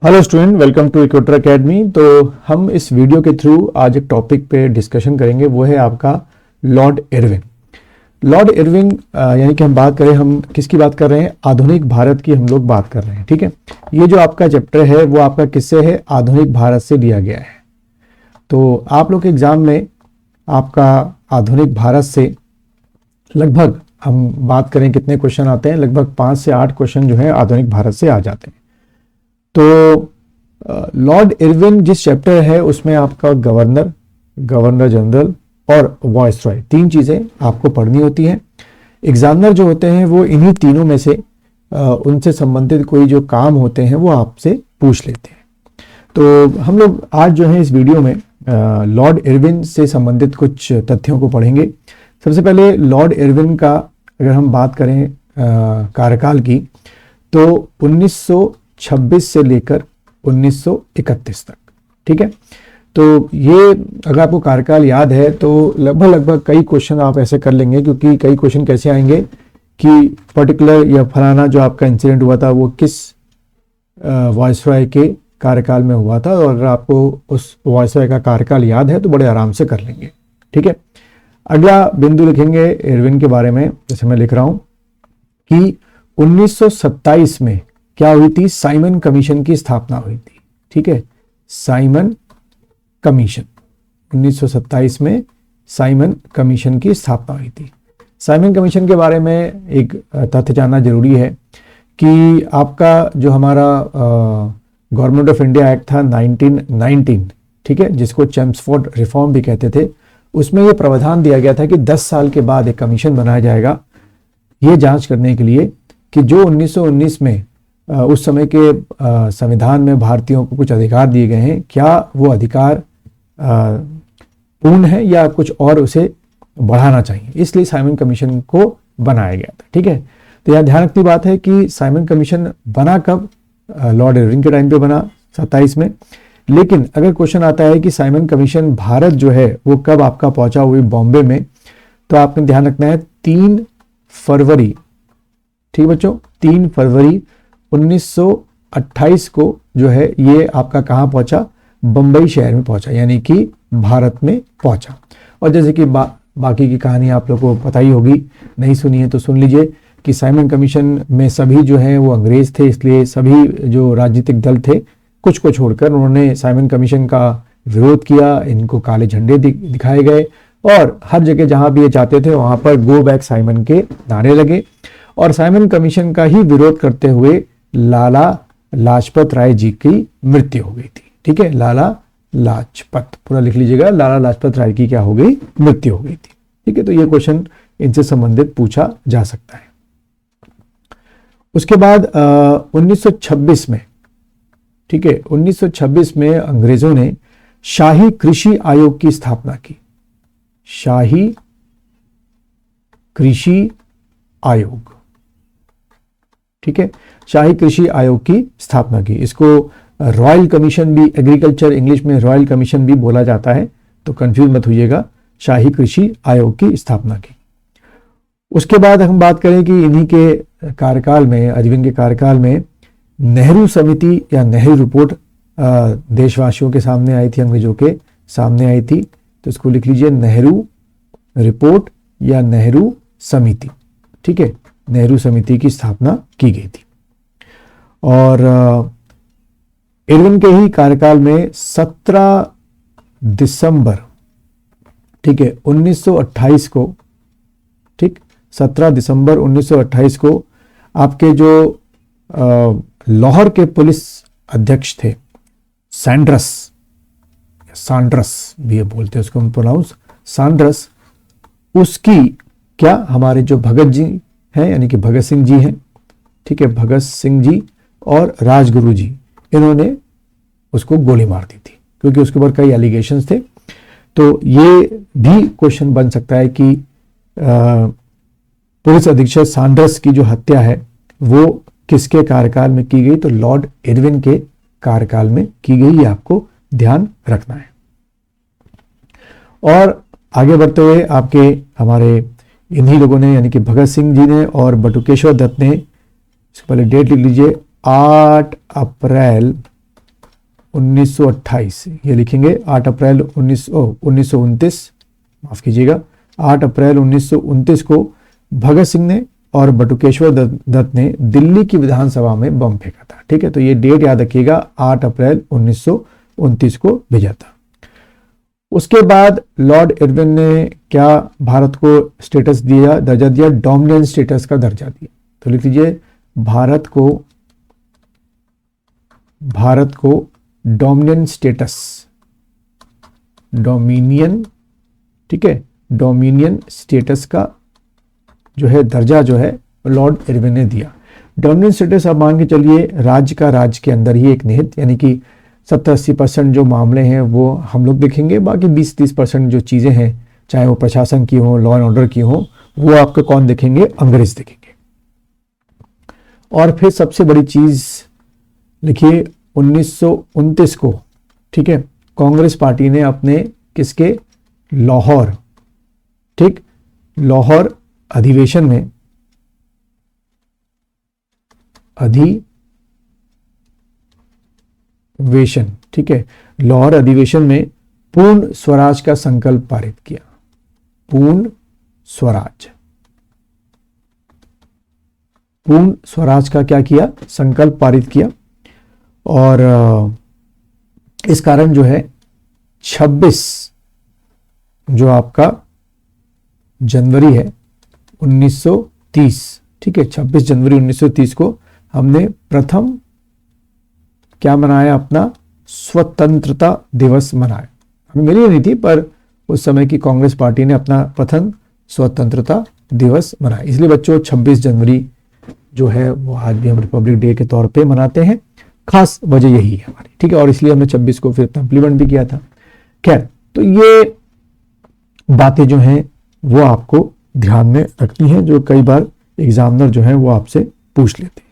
Hello student, welcome to Equator academy. तो हम इस वीडियो के थ्रू आज एक टॉपिक पे डिस्कशन करेंगे, वो है आपका लॉर्ड इरविन। लॉर्ड इरविन यानी कि हम बात करें, हम किसकी बात कर रहे हैं? आधुनिक भारत की हम लोग बात कर रहे हैं। ठीक है, ये जो आपका चैप्टर है वो आपका किससे है? आधुनिक भारत से लिया गया है। तो आप लोग के एग्जाम में आपका आधुनिक भारत से लगभग, हम बात करें कितने क्वेश्चन आते हैं, लगभग 5 से 8 क्वेश्चन जो है आधुनिक भारत से आ जाते हैं। तो लॉर्ड इरविन जिस चैप्टर है उसमें आपका गवर्नर, गवर्नर जनरल और वॉइसरॉय, तीन चीज़ें आपको पढ़नी होती हैं। एग्जामिनर जो होते हैं वो इन्हीं तीनों में से उनसे संबंधित कोई जो काम होते हैं वो आपसे पूछ लेते हैं। तो हम लोग आज जो है इस वीडियो में लॉर्ड इरविन से संबंधित कुछ तथ्यों को पढ़ेंगे। सबसे पहले लॉर्ड इरविन का अगर हम बात करें कार्यकाल की, तो 1926 से लेकर 1931 तक। ठीक है, तो ये अगर आपको कार्यकाल याद है तो लगभग कई क्वेश्चन आप ऐसे कर लेंगे, क्योंकि कई क्वेश्चन कैसे आएंगे कि पर्टिकुलर या फलाना जो आपका इंसिडेंट हुआ था वो किस वॉइसरॉय के कार्यकाल में हुआ था, और अगर आपको उस वॉइसरॉय का कार्यकाल याद है तो बड़े आराम से कर लेंगे। ठीक है, अगला बिंदु लिखेंगे इरविन के बारे में, जैसे मैं लिख रहा हूं कि 1927 में क्या हुई थी? साइमन कमीशन की स्थापना हुई थी। ठीक है, साइमन कमीशन, 1927 में साइमन कमीशन की स्थापना हुई थी। साइमन कमीशन के बारे में एक तथ्य जानना जरूरी है कि आपका जो हमारा गवर्नमेंट ऑफ इंडिया एक्ट था 1919, ठीक है, जिसको चेम्सफोर्ड रिफॉर्म भी कहते थे, उसमें यह प्रावधान दिया गया था कि 10 साल के बाद एक कमीशन बनाया जाएगा ये जांच करने के लिए कि जो 1919 में उस समय के संविधान में भारतीयों को कुछ अधिकार दिए गए हैं, क्या वो अधिकार पूर्ण है या कुछ और उसे बढ़ाना चाहिए। इसलिए साइमन कमीशन को बनाया गया था। ठीक है, तो यह ध्यान रखने की बात है कि साइमन कमीशन बना कब? लॉर्ड इरविन के टाइम पे बना, 27 में। लेकिन अगर क्वेश्चन आता है कि साइमन कमीशन भारत जो है वो कब आपका पहुंचा हुई बॉम्बे में, तो आपने ध्यान रखना है 3 फरवरी, ठीक बच्चों, 3 फरवरी 1928 को जो है ये आपका कहाँ पहुंचा? बंबई शहर में पहुंचा, यानी कि भारत में पहुंचा। और जैसे कि बाकी की कहानी आप लोगों को पता ही होगी, नहीं सुनी है तो सुन लीजिए कि साइमन कमीशन में सभी जो हैं वो अंग्रेज थे, इसलिए सभी जो राजनीतिक दल थे कुछ को छोड़कर उन्होंने साइमन कमीशन का विरोध किया। इनको काले झंडे दिखाए गए और हर जगह जहां भी ये जाते थे वहां पर गो बैक साइमन के नारे लगे। और साइमन कमीशन का ही विरोध करते हुए लाला लाजपत राय जी की मृत्यु हो गई थी। ठीक है, लाला लाजपत, पूरा लिख लीजिएगा, लाला लाजपत राय की क्या हो गई? मृत्यु हो गई थी। ठीक है, तो ये क्वेश्चन इनसे संबंधित पूछा जा सकता है। उसके बाद 1926 में, ठीक है, 1926 में अंग्रेजों ने शाही कृषि आयोग की स्थापना की। शाही कृषि आयोग, ठीक है, शाही कृषि आयोग की स्थापना की। इसको रॉयल कमीशन भी, एग्रीकल्चर इंग्लिश में रॉयल कमीशन भी बोला जाता है, तो कंफ्यूज मत होइएगा। शाही कृषि आयोग की स्थापना की। उसके बाद हम बात करें कि इन्हीं के कार्यकाल में, इरविन के कार्यकाल में नेहरू समिति या नेहरू रिपोर्ट देशवासियों के सामने आई थी, अंग्रेजों के सामने आई थी। तो इसको लिख लीजिए, नेहरू रिपोर्ट या नेहरू समिति। ठीक है, नेहरू समिति की स्थापना की गई थी। और इरविन के ही कार्यकाल में 17 दिसंबर, ठीक है, 1928 को, ठीक, 17 दिसंबर 1928 को आपके जो लाहौर के पुलिस अध्यक्ष थे, सांड्रस भी बोलते हैं उसको हम प्रोनाउंस, सांड्रस, उसकी क्या, हमारे जो भगत जी हैं यानी कि भगत सिंह जी हैं, ठीक है, भगत सिंह जी और राजगुरु जी, इन्होंने उसको गोली मार दी थी, क्योंकि उसके ऊपर कई एलिगेशंस थे। तो ये भी क्वेश्चन बन सकता है कि पुलिस अधीक्षक सांड्रस की जो हत्या है वो किसके कार्यकाल में की गई? तो लॉर्ड इरविन के कार्यकाल में की गई, ये आपको ध्यान रखना है। और आगे बढ़ते हुए आपके हमारे इन्हीं लोगों ने, यानी कि भगत सिंह जी ने और बटुकेश्वर दत्त ने, इसके पहले डेट लिख लीजिए, 8 अप्रैल 1928, ये लिखेंगे 8 अप्रैल 1929, माफ कीजिएगा 8 अप्रैल 1929 को भगत सिंह ने और बटुकेश्वर दत्त ने दिल्ली की विधानसभा में बम फेंका था। ठीक है, तो ये डेट याद रखिएगा, 8 अप्रैल 1929 को भेजा था। उसके बाद लॉर्ड इरविन ने क्या भारत को स्टेटस दिया, दर्जा दिया, डोमिनियन स्टेटस का दर्जा दिया। तो लिख लीजिए भारत को डोमिनियन स्टेटस, डोमिनियन, ठीक है, डोमिनियन स्टेटस का जो है दर्जा जो है लॉर्ड इरविन ने दिया। डोमिनियन स्टेटस आप मान के चलिए राज्य का राज्य के अंदर ही एक निहित, यानी कि 70-80% जो मामले हैं वो हम लोग देखेंगे, बाकी 20-30% जो चीज़ें हैं चाहे वो प्रशासन की हो, लॉ एंड ऑर्डर की हो, वो आपके कौन देखेंगे, अंग्रेज देखेंगे। और फिर सबसे बड़ी चीज़ लिखिए 1929 को, ठीक है, कांग्रेस पार्टी ने अपने किसके, लाहौर, ठीक, लाहौर अधिवेशन में, अधिवेशन, ठीक है, लाहौर अधिवेशन में पूर्ण स्वराज का संकल्प पारित किया। पूर्ण स्वराज का क्या किया, संकल्प पारित किया। और इस कारण जो है 26 जो आपका जनवरी है 1930, ठीक है, 26 जनवरी 1930 को हमने प्रथम क्या मनाया, अपना स्वतंत्रता दिवस मनाया। हमें मिली नहीं थी, पर उस समय की कांग्रेस पार्टी ने अपना प्रथम स्वतंत्रता दिवस मनाया। इसलिए बच्चों 26 जनवरी जो है वो आज भी हम रिपब्लिक डे के तौर पे मनाते हैं। खास वजह यही है हमारी, ठीक है, और इसलिए हमने 26 को फिर इम्प्लीमेंट भी किया था। खैर, तो ये बातें जो हैं वो आपको ध्यान में रखनी है, जो कई बार एग्जामिनर जो है वो आपसे पूछ लेते हैं।